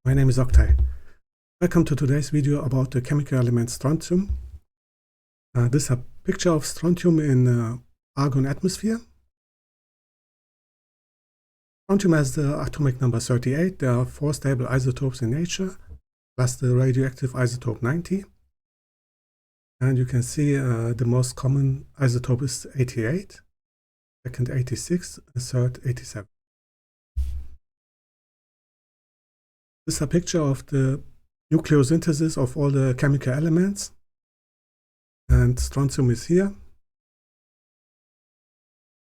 My name is Oktay. Welcome to today's video about the chemical element strontium. This is a picture of strontium in argon atmosphere. Strontium has the atomic number 38. There are 4 stable isotopes in nature, plus the radioactive isotope 90. And you can see the most common isotope is 88, second 86, and third 87. This is a picture of the nucleosynthesis of all the chemical elements, and strontium is here.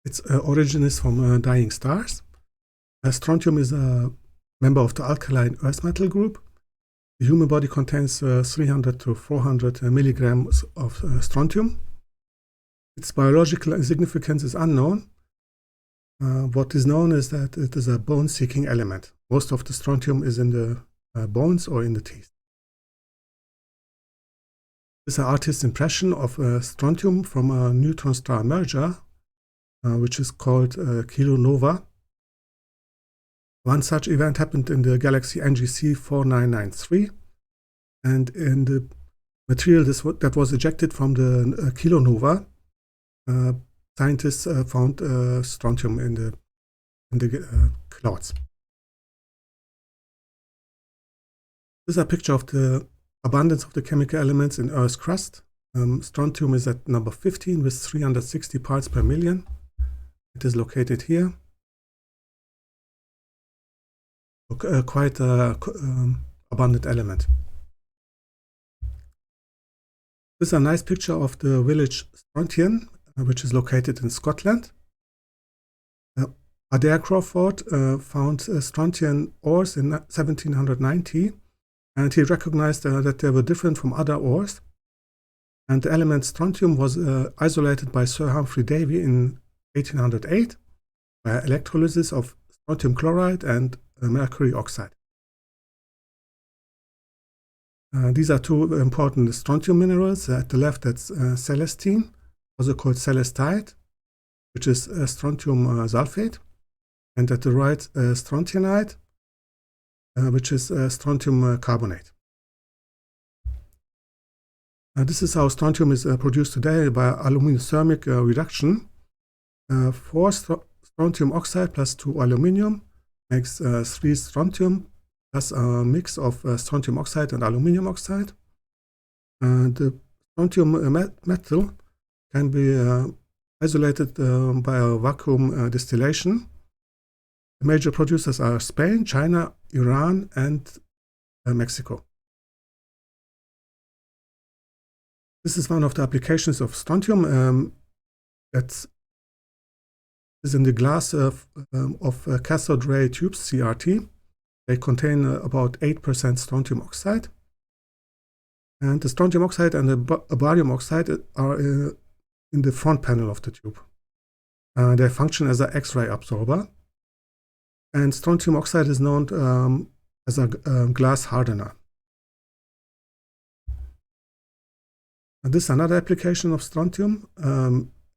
Its origin is from dying stars. Strontium is a member of the alkaline earth metal group. The human body contains 300 to 400 milligrams of strontium. Its biological significance is unknown. What is known is that it is a bone-seeking element. Most of the strontium is in the bones or in the teeth. This is an artist's impression of strontium from a neutron star merger, which is called kilonova. One such event happened in the galaxy NGC 4993, and in the material that was ejected from the kilonova, scientists found strontium in the clouds. This is a picture of the abundance of the chemical elements in Earth's crust. Strontium is at number 15 with 360 parts per million. It is located here. Quite an abundant element. This is a nice picture of the village Strontian, which is located in Scotland. Adair Crawford found strontian ores in 1790, and he recognized that they were different from other ores. And the element strontium was isolated by Sir Humphrey Davy in 1808 by electrolysis of strontium chloride and mercury oxide. These are 2 important strontium minerals. At the left, that's Celestine, also called Celestite, which is strontium sulfate, and at the right, Strontianite, which is Strontium Carbonate. This is how strontium is produced today by aluminothermic reduction. 4 strontium oxide plus 2 aluminum makes 3 strontium plus a mix of strontium oxide and aluminum oxide. The strontium metal can be isolated by a vacuum distillation. The major producers are Spain, China, Iran, and Mexico. This is one of the applications of strontium that is in the glass of cathode ray tubes, CRT. They contain about 8% strontium oxide. And the strontium oxide and the barium oxide are in the front panel of the tube. They function as an X-ray absorber. And strontium oxide is known as a glass hardener. And this is another application of strontium,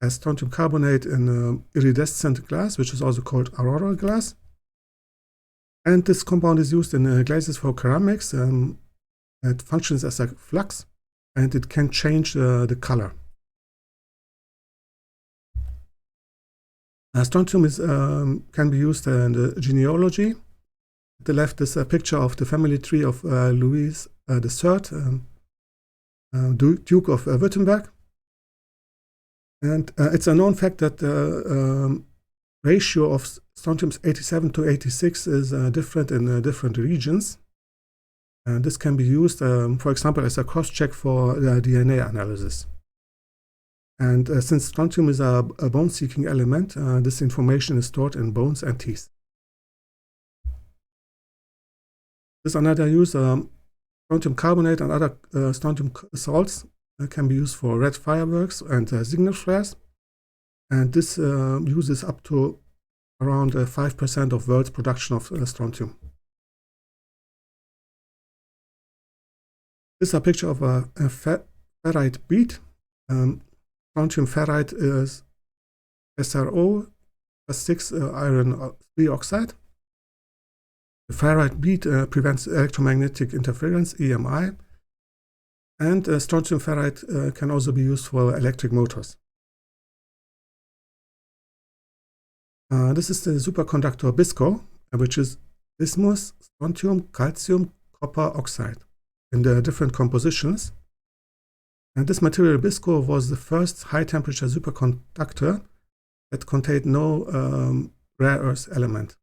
as strontium carbonate in iridescent glass, which is also called auroral glass. And this compound is used in glazes for ceramics. It functions as a flux, and it can change the color. Strontium can be used in the genealogy. At the left is a picture of the family tree of Louis III, Duke of Württemberg. And it's a known fact that the ratio of strontium 87 to 86 is different in different regions. And this can be used, for example, as a cross-check for DNA analysis. And since strontium is a bone-seeking element, this information is stored in bones and teeth. There's another use. Strontium carbonate and other strontium salts can be used for red fireworks and signal flares. And this uses up to around 5% of world's production of strontium. This is a picture of a ferrite bead. Strontium ferrite is SRO plus 6 iron 3 oxide. The ferrite bead prevents electromagnetic interference, EMI, and strontium ferrite can also be used for electric motors. This is the superconductor BSCCO, which is bismuth, strontium, calcium, copper oxide in the different compositions. And this material BSCCO was the first high-temperature superconductor that contained no rare earth element.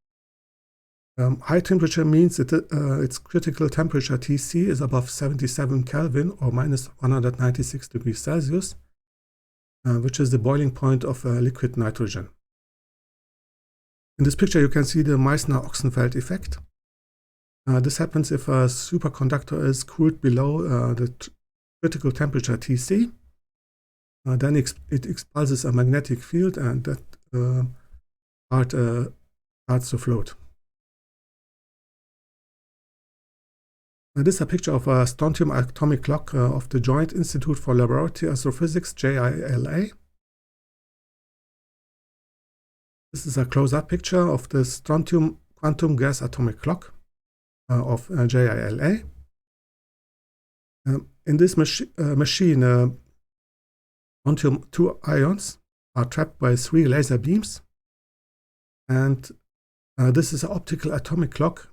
High temperature means that its critical temperature Tc is above 77 Kelvin or minus 196 degrees Celsius, which is the boiling point of liquid nitrogen. In this picture, you can see the Meissner-Ochsenfeld effect. This happens if a superconductor is cooled below the critical temperature Tc. Then it expulses a magnetic field, and that part starts to float. This is a picture of a strontium atomic clock of the Joint Institute for Laboratory Astrophysics, JILA. This is a close-up picture of the strontium quantum gas atomic clock of JILA. In this machine, strontium-2 ions are trapped by 3 laser beams, and this is an optical atomic clock.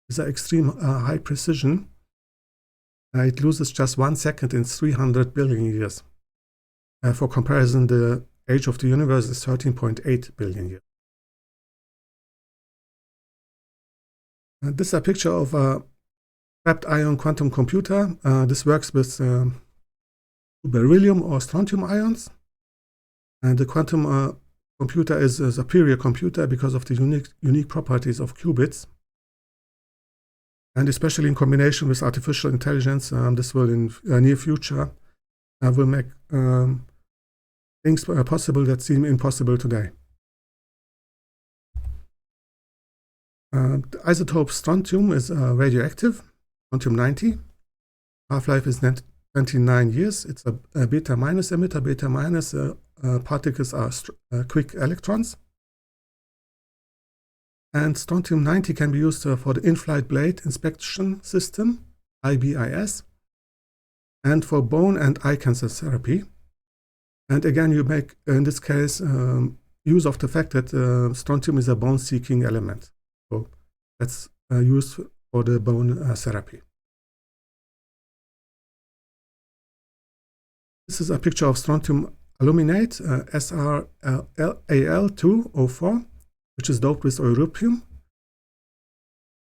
It's an extreme high precision. It loses just 1 second in 300 billion years. For comparison, the age of the universe is 13.8 billion years. This is a picture of a trapped ion quantum computer. This works with beryllium or strontium ions. And the quantum computer is a superior computer because of the unique properties of qubits. And especially in combination with artificial intelligence, this will in near future will make things possible that seem impossible today. The isotope strontium is radioactive, strontium-90. Half-life is 29 years. It's a beta-minus emitter. Beta-minus particles are quick electrons. And strontium-90 can be used for the in-flight blade inspection system, IBIS, and for bone and eye cancer therapy. And again, you make, in this case, use of the fact that strontium is a bone-seeking element. So that's used for the bone therapy. This is a picture of strontium aluminate, SrAl2O4, which is doped with europium.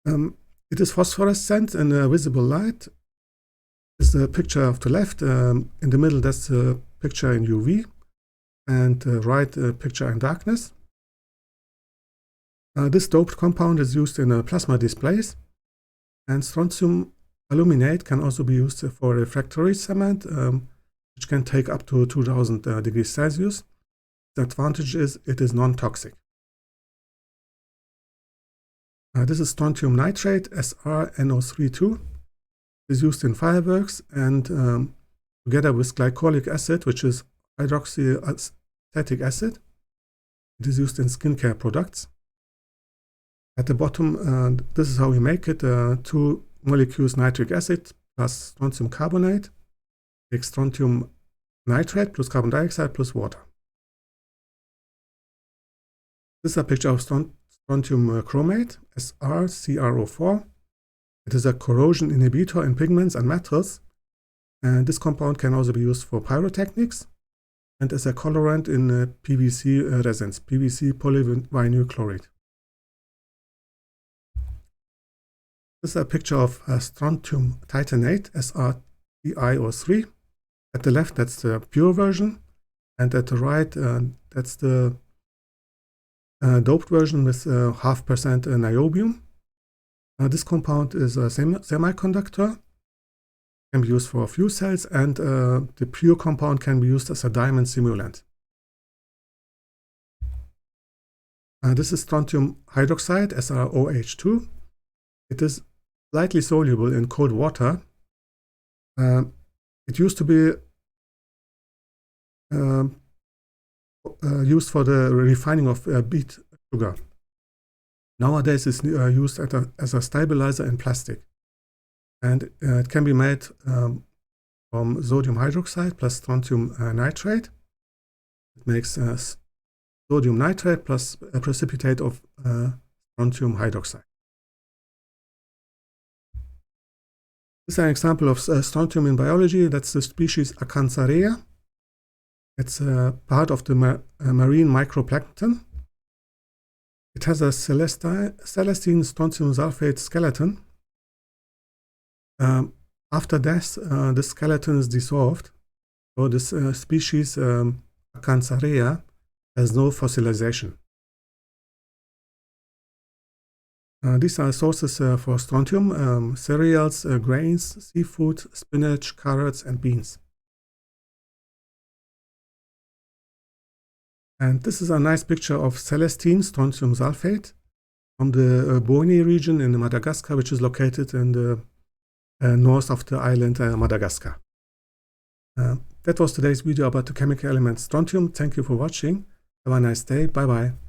It is phosphorescent in visible light. This is the picture of the left. In the middle, that's the picture in UV, and right picture in darkness. This doped compound is used in plasma displays, and strontium aluminate can also be used for refractory cement, which can take up to 2000 degrees Celsius. The advantage is it is non-toxic. This is strontium nitrate, SrNO32. It is used in fireworks, and together with glycolic acid, which is hydroxyacetic acid, it is used in skincare products. At the bottom, this is how we make it. 2 molecules nitric acid plus strontium carbonate, make strontium nitrate plus carbon dioxide plus water. This is a picture of strontium chromate, SrCrO4. It is a corrosion inhibitor in pigments and metals, and this compound can also be used for pyrotechnics and as a colorant in PVC resins, PVC polyvinyl chloride. This is a picture of strontium titanate, SrTiO3. At the left, that's the pure version, and at the right, that's the doped version with 0.5% niobium. This compound is a semiconductor, can be used for fuel cells, and the pure compound can be used as a diamond simulant. This is strontium hydroxide, SrOH2. It is slightly soluble in cold water. It used to be used for the refining of beet sugar. Nowadays it's used as a stabilizer in plastic. And it can be made from sodium hydroxide plus strontium nitrate. It makes sodium nitrate plus a precipitate of strontium hydroxide. This is an example of strontium in biology. That's the species Acantharea. It's part of the marine microplankton. It has a Celestine strontium sulfate skeleton. After death, the skeleton is dissolved. So this species Acantharea has no fossilization. These are sources for strontium: cereals, grains, seafood, spinach, carrots, and beans. And this is a nice picture of Celestine strontium sulfate from the Boni region in Madagascar, which is located in the north of the island Madagascar. That was today's video about the chemical element strontium. Thank you for watching. Have a nice day. Bye bye.